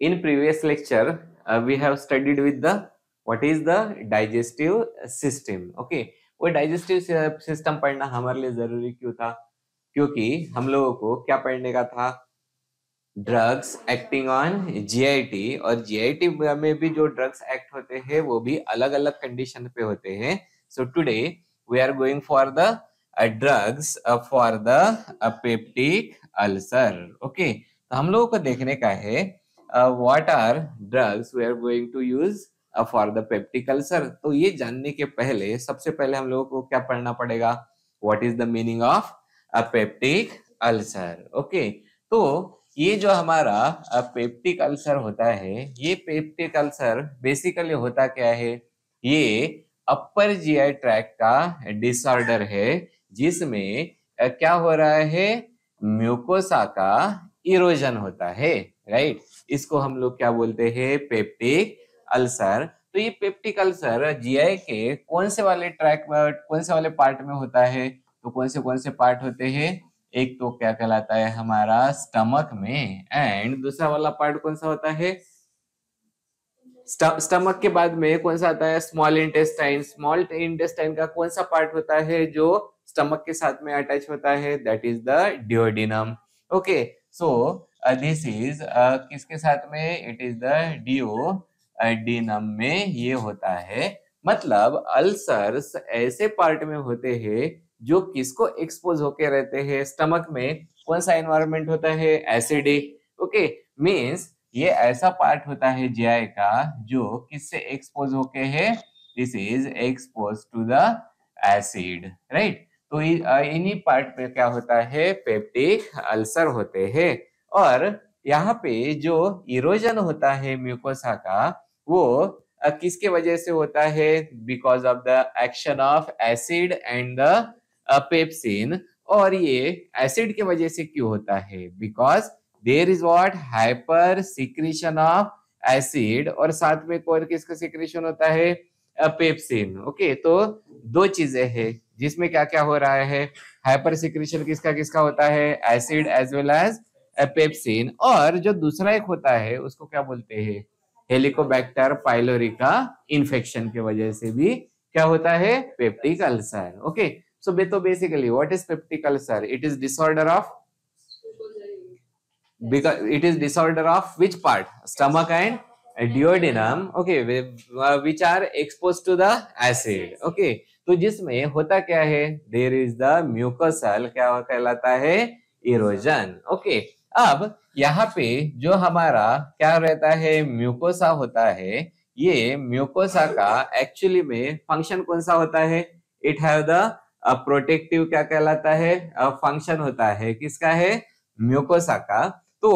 in previous lecture we have studied with the what is the digestive system. Okay, वो digestive system पढ़ना हमारे लिए जरूरी क्यों था? क्योंकि हम लोगों को क्या पढ़ने का था? ड्रग्स एक्टिंग ऑन जीआईटी, और जीआईटी में भी जो ड्रग्स एक्ट होते हैं वो भी अलग अलग कंडीशन पे होते हैं. So today we are going for the drugs for the peptic ulcer. Okay, तो हम लोगों को देखने का है what are drugs we are going to use for the peptic ulcer. तो ये जानने के पहले सबसे पहले हम लोगों को क्या पढ़ना पड़ेगा? What is the meaning of a peptic ulcer. Okay, तो ये जो हमारा पेप्टिक अल्सर होता है, ये पेप्टिक अल्सर बेसिकली होता क्या है? ये अपर जीआई ट्रैक्ट का डिसऑर्डर है जिसमें क्या हो रहा है? म्यूकोसा का इरोजन होता है, राइट? इसको हम लोग क्या बोलते हैं? Peptic ulcer. तो ये पेप्टिक अल्सर जीआई के कौन से वाले ट्रैक में, कौन से वाले पार्ट में होता है? तो कौन से पार्ट होते हैं? एक तो क्या कहलाता है हमारा स्टमक में, एंड दूसरा वाला पार्ट कौन सा होता है? स्टमक के बाद में कौन सा आता है? Small intestine. स्मॉल इंटेस्टाइन का कौन सा पार्ट होता है जो स्टमक के साथ में अटैच होता है? That is the duodenum. Okay, so this is किसके साथ में? इट इज द डिओडिनम में ये होता है. मतलब अल्सर्स ऐसे पार्ट में होते हैं जो किसको एक्सपोज होके रहते हैं? स्टमक में कौन सा एनवायरनमेंट होता है? एसिडिक. ओके, मींस ये ऐसा पार्ट होता है जीआई का जो किससे एक्सपोज होके है? This is expose to the acid, right? तो इन्हीं पार्ट पे क्या होता है? पेप्टिक अल्सर होते हैं. और यहाँ पे जो इरोजन होता है म्यूकोसा का, वो किसके वजह से होता है? Because of the action of acid and the pepsin. और ये एसिड के वजह से क्यों होता है? Because there is what? Hyper secretion of acid, और साथ में कौन किसका सिक्रीशन होता है? पेप्सिन. ओके, तो दो चीजें हैं जिसमें क्या क्या हो रहा है? हाइपर सिक्रीशन किसका किसका होता है? Acid as well as pepsin. और जो दूसरा एक होता है उसको क्या बोलते हैं? हेलिकोबैक्टर पाइलोरी का इन्फेक्शन के वजह से भी क्या होता है? Peptic ulcer. Okay, so basically what is peptic ulcer? It is disorder of, because it is disorder of which part? Stomach and duodenum. Okay, which are exposed to the acid. Okay, तो जिसमें होता क्या है? There is the mucosal, क्या कहलाता है? Erosion. Okay, अब यहाँ पे जो हमारा क्या रहता है? म्यूकोसा होता है. ये म्यूकोसा का एक्चुअली में फंक्शन कौन सा होता है? इट हैव द प्रोटेक्टिव क्या कहलाता है? फंक्शन होता है. किसका है? म्यूकोसा का. तो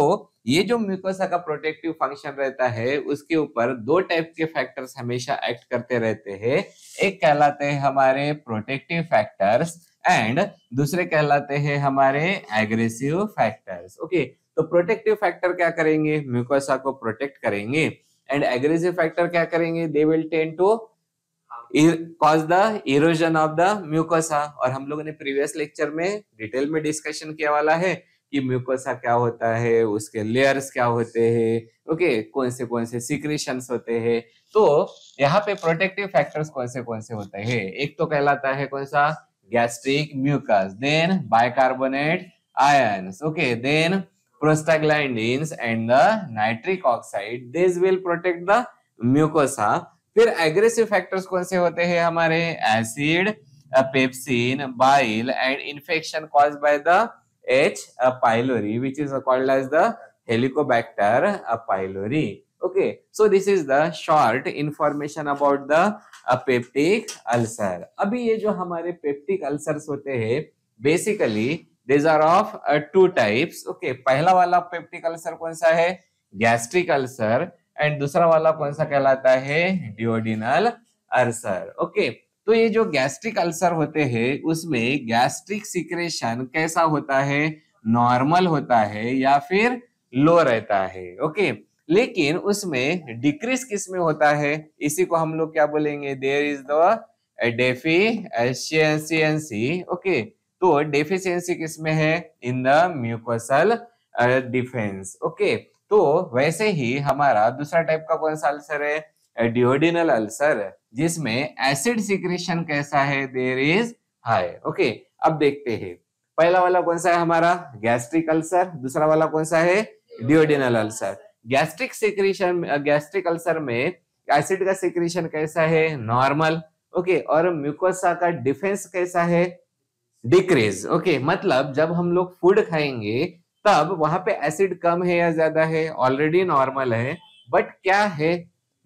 ये जो म्यूकोसा का प्रोटेक्टिव फंक्शन रहता है उसके ऊपर दो टाइप के फैक्टर्स हमेशा एक्ट करते रहते हैं. एक कहलाते हैं हमारे प्रोटेक्टिव फैक्टर्स एंड दूसरे कहलाते हैं हमारे एग्रेसिव फैक्टर्स. ओके, तो प्रोटेक्टिव फैक्टर क्या करेंगे? म्यूकोसा को प्रोटेक्ट करेंगे. एंड एग्रेसिव फैक्टर क्या करेंगे? They will tend to cause the erosion of the mucosa. और हम लोगों ने प्रीवियस लेक्चर में डिटेल में डिस्कशन किया वाला है कि म्यूकोसा क्या होता है, उसके लेयर्स क्या होते हैं. ओके, कौन से सिक्रीशंस होते हैं. तो यहाँ पे प्रोटेक्टिव फैक्टर्स कौन से होते हैं? एक तो कहलाता है कौन सा? Gastric mucus, then bicarbonate ions. Okay, then prostaglandins and the nitric oxide. This will protect the mucosa. फिर एग्रेसिव फैक्टर्स कौन से होते हैं हमारे? Acid, pepsin, bile and infection caused by the H. pylori, which is called as the Helicobacter pylori. Okay, so this is the short information about the peptic ulcer. अभी ये जो हमारे peptic ulcers होते हैं basically these are of two types. Okay, पहला वाला peptic ulcer कौन सा है? Gastric ulcer. एंड दूसरा वाला कौन सा कहलाता है? Duodenal ulcer. ओके, तो ये जो गैस्ट्रिक अल्सर होते हैं उसमें गैस्ट्रिक सिक्रेशन कैसा होता है? नॉर्मल होता है या फिर लो रहता है. ओके, लेकिन उसमें डिक्रीज किस में होता है? इसी को हम लोग क्या बोलेंगे? There is the deficiency. Okay, तो डेफिशिएंसी किस में है? In the mucosal defence. Okay, तो वैसे ही हमारा दूसरा टाइप का कौन सा अल्सर है, डियोडिनल अल्सर, जिसमें एसिड सिक्रेशन कैसा है, देयर इज हाई। ओके, अब देखते हैं पहला वाला कौन सा है हमारा, गैस्ट्रिक अल्सर, दूसरा वाला कौन सा है, डियोडिनल ulcer. Gastric secretion, gastric ulcer में एसिड का सिक्रेशन कैसा है, नॉर्मल। ओके, और म्यूकोसा का डिफेंस कैसा है, डिक्रीज। ओके, मतलब जब हम लोग फूड खाएंगे तब वहां पे एसिड कम है या ज्यादा है, ऑलरेडी नॉर्मल है, बट क्या है,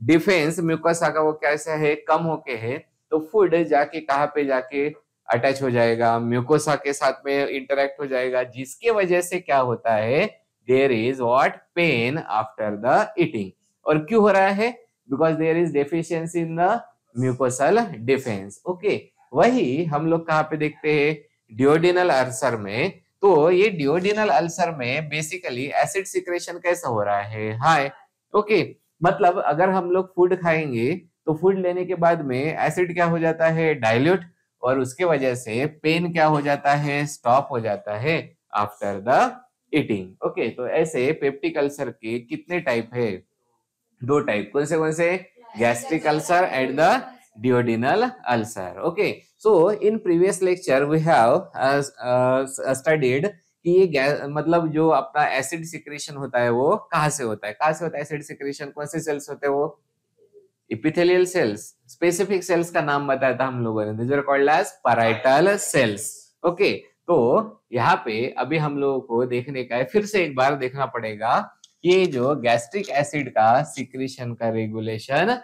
डिफेंस म्यूकोसा का वो कैसा है, कम होके है। तो फूड जाके कहाँ पे जाके अटैच हो जाएगा, म्यूकोसा के साथ में इंटरेक्ट हो जाएगा, जिसके वजह से क्या होता है, there is what, pain after the eating. और क्यों हो रहा है, because there is deficiency in the mucosal defence. Okay, वही हम लोग कहाँ पे देखते हैं, डियोडिनल अल्सर में। तो ये डियोडिनल अल्सर में बेसिकली एसिड सिक्रेशन कैसा हो रहा है, हाई। ओके, मतलब अगर हम लोग फूड खाएंगे तो फूड लेने के बाद में एसिड क्या हो जाता है, डाइल्यूट, और उसके वजह से पेन क्या हो जाता है, स्टॉप हो जाता है आफ्टर द ईटिंग। ओके, तो ऐसे पेप्टिक अल्सर के कितने टाइप है, दो टाइप, कौन से, gastric ulcer and the duodenal ulcer. Okay, so in previous lecture we have studied कि ये मतलब जो अपना एसिड सिक्रेशन होता है वो कहाँ से होता है, कहाँ से होता है एसिड सिक्रेशन, कौन से सेल्स होते हैं वो, इपिथेलियल सेल्स। स्पेसिफिक सेल्स का नाम बताया था हम लोगों ने, these are called as parietal cells. Okay, तो यहाँ पे अभी हम लोगों को देखने का है, फिर से एक बार देखना पड़ेगा ये जो गैस्ट्रिक एसिड का सिक्रेशन का रेगुलेशन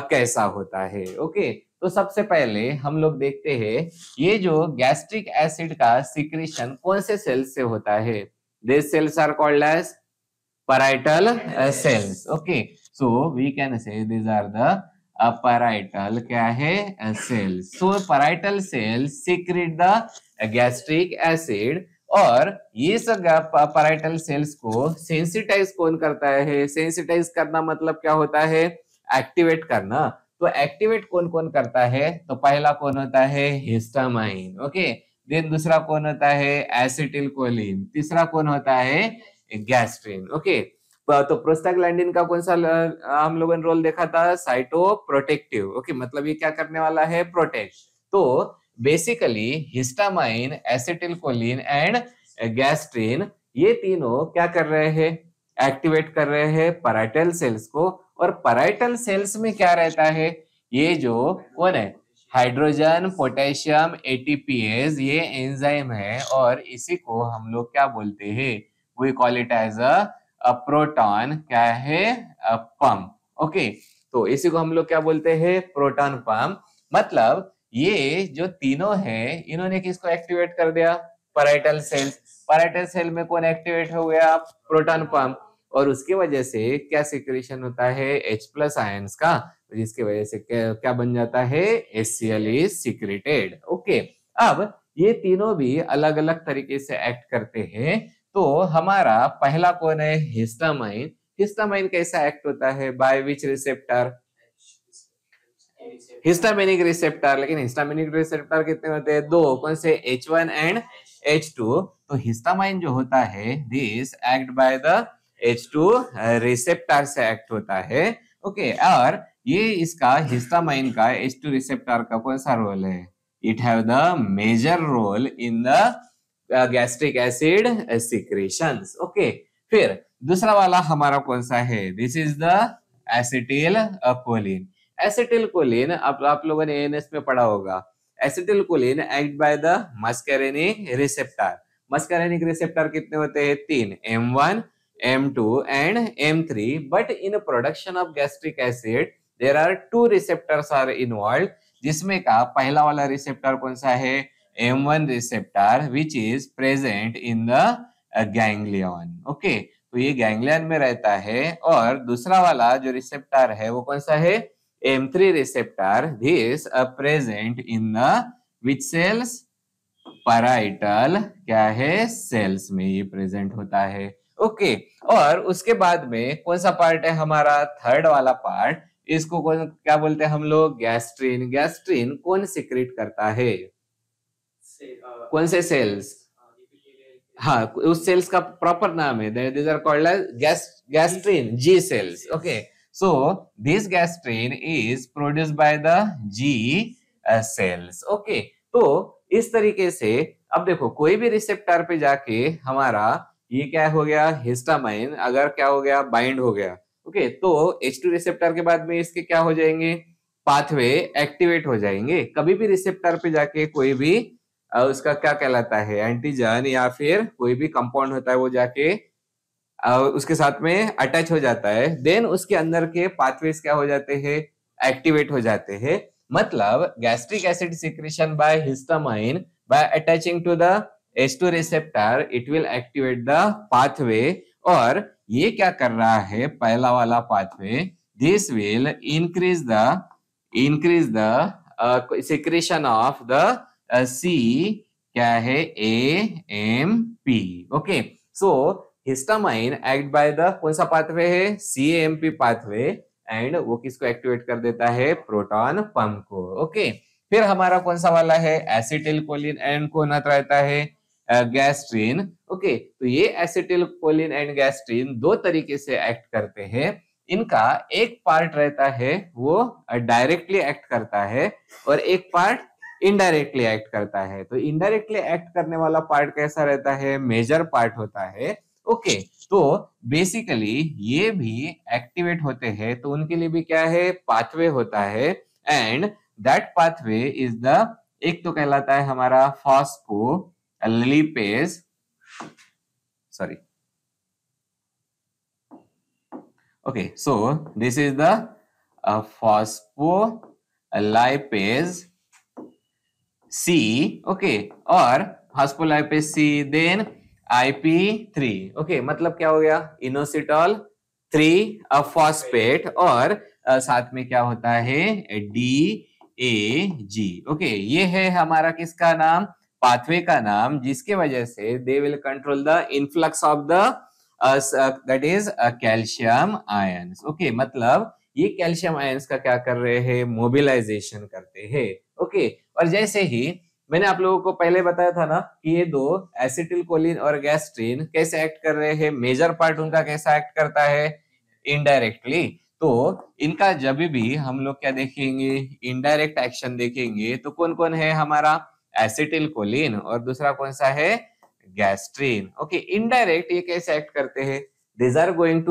कैसा होता है। ओके, तो सबसे पहले हम लोग देखते हैं ये जो गैस्ट्रिक एसिड का सिक्रेशन कौन से सेल्स से होता है, this cells are called as parietal cells. Okay, so we can say these are the parietal क्या है, cells. So parietal cells secrete the gastric acid, और ये सब parietal cells को sensitize कौन करता है, sensitize करना मतलब क्या होता है, एक्टिवेट करना। तो एक्टिवेट कौन कौन करता है, तो पहला कौन होता है, हिस्टामाइन। ओके, देन दूसरा कौन होता है, एसिटिल कोलिन, तीसरा कौन होता है, गैस्ट्रिन। ओके, तो प्रोस्टाग्लैंडिन का कौन सा हम लोगों ने रोल देखा था, साइटोप्रोटेक्टिव। ओके, मतलब ये क्या करने वाला है, प्रोटेक्ट। तो basically histamine, acetylcholine and gastrin, ये तीनों क्या कर रहे हैं, एक्टिवेट कर रहे हैं पैराइटल सेल्स को। और पैराइटल सेल्स में क्या रहता है, ये जो कौन है, हाइड्रोजन पोटेशियम एटीपीएज, ये एंजाइम है, और इसी को हम लोग क्या बोलते हैं, we call it as a proton क्या है, पंप। ओके, तो इसी को हम लोग क्या बोलते हैं, प्रोटॉन पंप। मतलब ये जो तीनों है इन्होंने किसको एक्टिवेट कर दिया, पैराइटल सेल्स। पैराइटल सेल में कौन एक्टिवेट हो गया, प्रोटॉन पंप, और उसकी वजह से क्या सिक्रेशन होता है, H+ आयंस का, जिसकी वजह से क्या बन जाता है, HCl इज सिक्रेटेड। ओके, अब ये तीनों भी अलग अलग तरीके से एक्ट करते हैं। तो हमारा पहला कौन है, हिस्टामाइन। हिस्टामाइन कैसा एक्ट होता है, by which receptor, histaminic receptor. लेकिन हिस्टामिनिक रिसेप्टर कितने होते हैं, दो, कौन से, H1 एंड H2। तो हिस्टामाइन जो होता है, this act by the H2 receptor से एक्ट होता है। ओके, और ये इसका हिस्टामाइन का H2 रिसेप्टर का कौन सा रोल है, it have the major role in the gastric acid secretions. Okay, फिर दूसरा वाला हमारा कौन सा है, this is the acetyl choline. Acetyl choline आप लोगों ने एएनएस में पढ़ा होगा, acetyl choline act by the muscarinic receptor. Muscarinic receptor कितने होते हैं, 3, M1, M2 and M3, but in production of gastric acid there are 2 receptors are involve, जिसमें का पहला वाला रिसेप्टर कौन सा है, M1 receptor, which is present in the ganglion. Okay, तो ये गैंग्लियन में रहता है। और दूसरा वाला जो रिसेप्टर है वो कौन सा है, M3 receptor, this present in the which cells, parietal क्या है, सेल्स में ये प्रेजेंट होता है। ओके, और उसके बाद में कौन सा पार्ट है हमारा, थर्ड वाला पार्ट, इसको कौन क्या बोलते हैं हम लोग, गैस्ट्रिन। गैस्ट्रिन कौन सिक्रेट करता है, कौन से सेल्स, हाँ, उस सेल्स का प्रॉपर नाम है, these are called as gastrin, G cells. Okay, so this gastrin is produced by the G cells. Okay, तो इस तरीके से अब देखो कोई भी रिसेप्टर पे जाके हमारा ये क्या हो गया, हिस्टामाइन अगर क्या हो गया, बाइंड हो गया, ओके, तो H2 रिसेप्टर के बाद में इसके क्या हो जाएंगे, पाथवे एक्टिवेट हो जाएंगे। कभी भी रिसेप्टर पे जाके कोई भी उसका क्या कहलाता है, एंटीजन या फिर कोई भी कंपाउंड होता है वो जाके उसके साथ में अटैच हो जाता है, देन उसके अंदर के पाथवेज क्या हो जाते हैं, एक्टिवेट हो जाते हैं। मतलब gastric acid secretion by histamine by attaching to the H2 receptor it will activate the pathway. और ये क्या कर रहा है, पहला वाला pathway, this will increase the secretion of the C क्या है, AMP। Okay, so histamine act by the कौन सा पाथवे है, CAMP पाथवे, एंड वो किसको एक्टिवेट कर देता है, प्रोटॉन पंप को। ओके, फिर हमारा कौन सा वाला है, एसिटिल कोलिन एंड कौन रहता है, गैस्ट्रिन। ओके, तो ये एसिटिल कोलिन एंड गैस्ट्रिन दो तरीके से एक्ट करते हैं। इनका एक पार्ट रहता है वो डायरेक्टली एक्ट करता है और एक पार्ट इनडायरेक्टली एक्ट करता है। तो इनडायरेक्टली एक्ट करने वाला पार्ट कैसा रहता है, मेजर पार्ट होता है। ओके, तो बेसिकली ये भी एक्टिवेट होते हैं, तो उनके लिए भी क्या है, पाथवे होता है, and that pathway is the, एक तो कहलाता है हमारा phospholipase, sorry, okay, so this is the phospholipase C, okay, और phospholipase C, then IP3, okay, मतलब क्या हो गया, इनोसिटॉल 3 फॉस्फेट, और साथ में क्या होता है, DAG। ओके, ये है हमारा किसका नाम, पाथवे का नाम, जिसके वजह से they will control the influx of the that is calcium ions. Okay, मतलब ये कैल्शियम आयंस का क्या कर रहे हैं, मोबिलाइजेशन करते हैं। ओके, और जैसे ही मैंने आप लोगों को पहले बताया था ना कि ये दो एसिटिल कोलिन और गैस्ट्रिन कैसे एक्ट कर रहे हैं, मेजर पार्ट उनका कैसा एक्ट करता है, इनडायरेक्टली। तो इनका जब भी हम लोग क्या देखेंगे, इनडायरेक्ट एक्शन देखेंगे, तो कौन कौन है हमारा, एसिटिल कोलिन, और दूसरा कौन सा है, गैस्ट्रिन। ओके, इनडायरेक्ट ये कैसे एक्ट करते हैं, these are going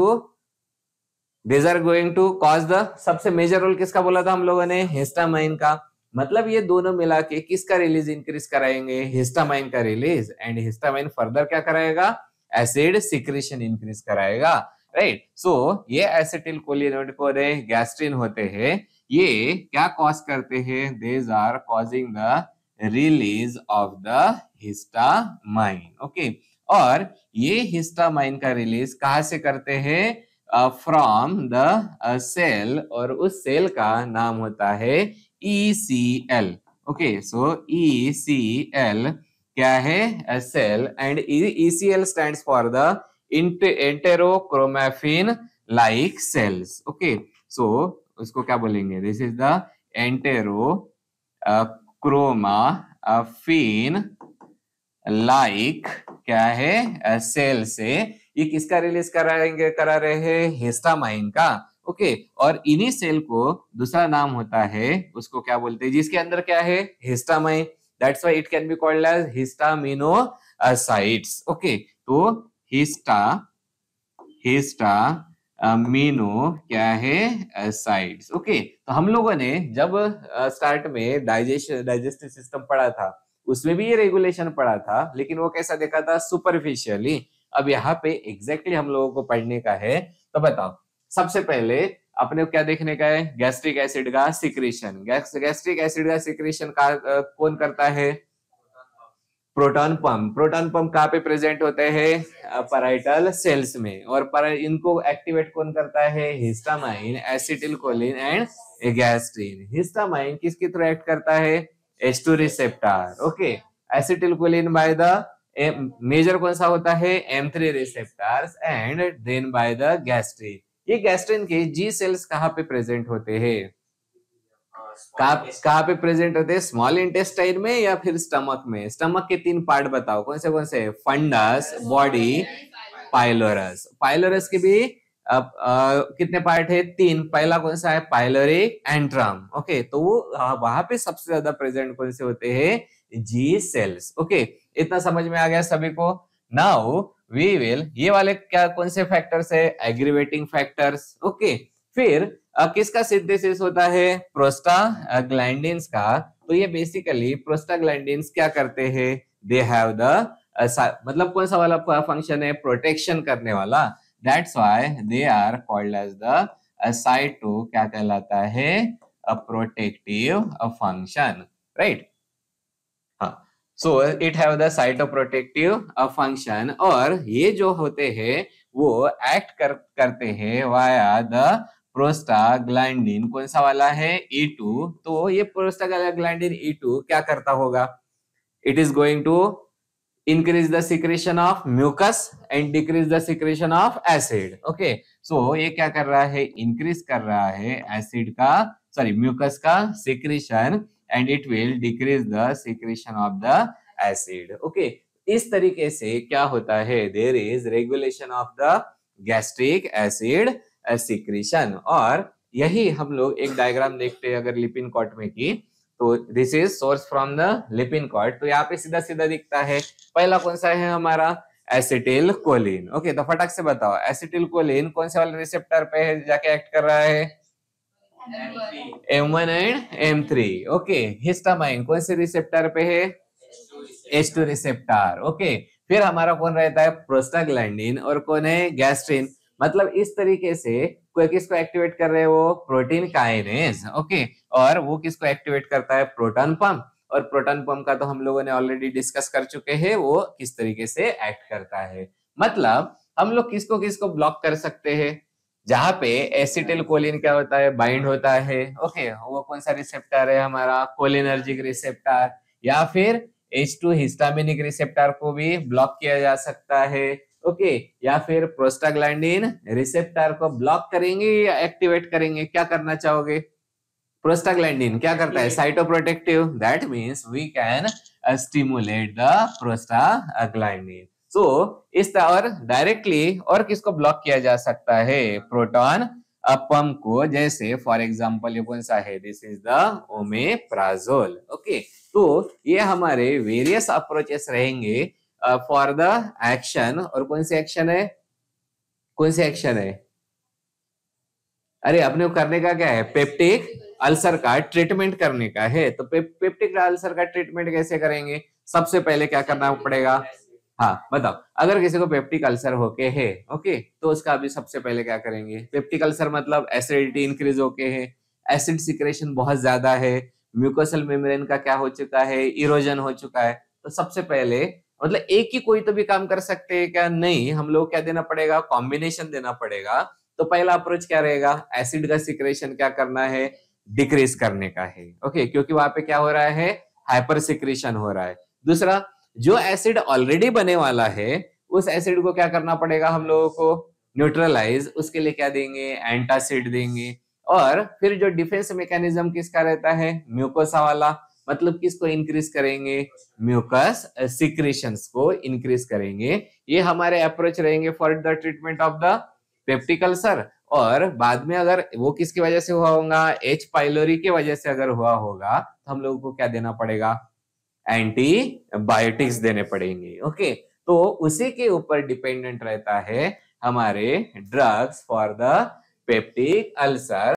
to cause the, सबसे मेजर रोल किसका बोला था हम लोगों ने, हिस्टामाइन का। मतलब ये दोनों मिला के किसका रिलीज इंक्रीज कराएंगे, हिस्टामाइन का रिलीज, एंड हिस्टामाइन फर्दर क्या कराएगा, एसिड सिक्रेशन इंक्रीज कराएगा, राइट। सो ये एसिटिल कोलिन और गैस्ट्रिन होते हैं, ये क्या कॉज करते हैं, these are causing the release of the histamine. Okay, और ये हिस्टामाइन का रिलीज कहां से करते हैं, फ्रॉम द सेल, और उस सेल का नाम होता है ECL। ओके, सो ECL क्या है, cell, and ECL stands for the enterochromaffin like cells. Okay, so उसको क्या बोलेंगे, this is the enterochromaffin like क्या है, सेल से ये किसका रिलीज करा रहे हैं, हिस्टामाइन का। ओके, और इन्हीं सेल को दूसरा नाम होता है, उसको क्या बोलते हैं, जिसके अंदर क्या है, histamine, that's why it can be called as histaminocytes. Okay, तो हिस्टामिनो क्या है, साइट्स। ओके, तो हम लोगों ने जब स्टार्ट में डाइजेस्टिव सिस्टम पढ़ा था, उसमें भी ये रेगुलेशन पढ़ा था, लेकिन वो कैसा देखा था, सुपरफिशियली। अब यहाँ पे एग्जैक्टली हम लोगों को पढ़ने का है, तो बताओ, सबसे पहले अपने क्या देखने का है, गैस्ट्रिक एसिड का सिक्रेशन। गैस्ट्रिक एसिड का सिक्रेशन का कौन करता है, प्रोटॉन पंप। प्रोटॉन पंप कहाँ पे प्रेजेंट होते हैं, पैराइटल सेल्स में, और इनको एक्टिवेट कौन करता है, histamine, acetyl choline and gastrin. Histamine किसके थ्रू एक्ट करता है, H2 receptor. Okay, acetyl choline by the major कौन सा होता है, M3 receptors, and then by the gastrin. ये गैस्ट्रिन के G सेल्स कहाँ पे प्रेजेंट होते हैं, कहाँ पे प्रेजेंट होते हैं, स्मॉल इंटेस्टाइन में या फिर स्टमक में? स्टमक के 3 पार्ट बताओ, कौन से? Funds, body, pylorus. पाइलोरस के भी कितने पार्ट है? 3। पहला कौन सा है? Pyloric antrum. ओके, तो वहां पे सबसे ज्यादा प्रेजेंट कौन से होते हैं? जी सेल्स। ओके, इतना समझ में आ गया सभी को? नाउ वी विल, ये वाले क्या कौन से फैक्टर्स है? Aggravating factors. ओके, फिर किसका सिंथेसिस होता है? प्रोस्टाग्लैंडिन्स का। तो ये बेसिकली प्रोस्टाग्लैंडिन्स क्या करते हैं? दे हैव द मतलब कौन सा वाला फंक्शन है? प्रोटेक्शन करने वाला। That's why they are called as the cyto, क्या कहलाता है? A protective function, right? हाँ, so it have the cytoprotective function. और ये जो होते हैं वो एक्ट करते हैं वाया द प्रोस्टाग्लैंडिन। कौन सा वाला है? E2। तो ये प्रोस्टाग्लैंडिन E2 क्या करता होगा? It is going to increase the secretion of mucus and decrease the secretion of acid. Okay, so ये क्या कर रहा है? increase कर रहा है acid का, sorry, mucus का secretion and it will decrease the secretion of the acid. Okay, इस तरीके से क्या होता है? there is regulation of the gastric acid secretion। और यही हम लोग एक डायग्राम देखते हैं अगर लिपिन कॉट में की, तो this is source from the lipin cot. तो यहाँ पे सीधा सीधा दिखता है। पहला कौन सा है हमारा? Acetyl Colin. ओके, तो फटाक से बताओ, एसिटिल कोलिन कौन से वाले रिसेप्टर पे है जाके एक्ट कर रहा है? M1 and M3। Okay, histamine कौन से रिसेप्टर पे है? H2 receptor. ओके, फिर हमारा कौन रहता है? प्रोस्टाग्लैंडिन। और कौन है? गैस्ट्रिन। मतलब इस तरीके से कोई किसको एक्टिवेट कर रहे हैं? वो प्रोटीन काइनेज। ओके, और वो किसको एक्टिवेट करता है? Proton pump. और प्रोटॉन पंप का तो हम लोगों ने ऑलरेडी डिस्कस कर चुके हैं, वो किस तरीके से एक्ट करता है। मतलब हम लोग किसको किसको ब्लॉक कर सकते हैं? जहां पे एसिटिल कोलिन क्या होता है? बाइंड होता है। ओके, वो कौन सा रिसेप्टर है हमारा? Cholinergic receptor. या फिर H2 हिस्टामिनिक रिसेप्टर को भी ब्लॉक किया जा सकता है। ओके, या फिर प्रोस्टाग्लैंडिन रिसेप्टर को ब्लॉक करेंगे या एक्टिवेट करेंगे? क्या करना चाहोगे? प्रोस्टाग्लैंडिन क्या करता है? Cytoprotective. That means we can stimulate the prostaglandin. So इस तरह, और डायरेक्टली और किसको ब्लॉक किया जा सकता है? प्रोटॉन पंप को। जैसे फॉर एग्जांपल ये कौन सा है? This is the omeprazole. Okay, तो ये हमारे वेरियस अप्रोचेस रहेंगे फॉर द एक्शन। और कौन से एक्शन है? कौन से एक्शन है? अरे अपने को करने का क्या है? पेप्टिक अल्सर का ट्रीटमेंट करने का है। तो पेप्टिक अल्सर का ट्रीटमेंट कैसे करेंगे? सबसे पहले क्या करना पड़ेगा? हाँ बताओ, अगर किसी को पेप्टिक अल्सर होके है, ओके, तो उसका अभी सबसे पहले क्या करेंगे? पेप्टिक अल्सर मतलब एसिडिटी इंक्रीज होके है, एसिड सिक्रेशन बहुत ज्यादा है, म्यूकोसल मेम्ब्रेन का क्या हो चुका है? इरोजन हो चुका है। तो सबसे पहले मतलब एक ही कोई तो भी काम कर सकते हैं क्या? नहीं, हम लोग क्या देना पड़ेगा? कॉम्बिनेशन देना पड़ेगा। तो पहला अप्रोच क्या रहेगा? एसिड का सिक्रेशन क्या करना है? डिक्रीज करने का है। ओके, क्योंकि वहां पे क्या हो रहा है? हाइपर सिक्रेशन हो रहा है। दूसरा, जो एसिड ऑलरेडी बने वाला है उस एसिड को क्या करना पड़ेगा हम लोगों को? न्यूट्रलाइज। उसके लिए क्या देंगे? एंटासिड देंगे। और फिर जो डिफेंस मैकेनिज्म किसका रहता है? म्यूकोसा वाला। मतलब किसको इंक्रीज करेंगे? म्यूकस सिक्रेशंस को इंक्रीज करेंगे। ये हमारे अप्रोच रहेंगे for the treatment of the peptic ulcer. और बाद में अगर वो किसकी वजह से हुआ होगा? H पाइलोरी की वजह से अगर हुआ होगा तो हम लोगों को क्या देना पड़ेगा? एंटीबायोटिक्स देने पड़ेंगे। ओके, तो उसी के ऊपर डिपेंडेंट रहता है हमारे drugs for the peptic ulcer.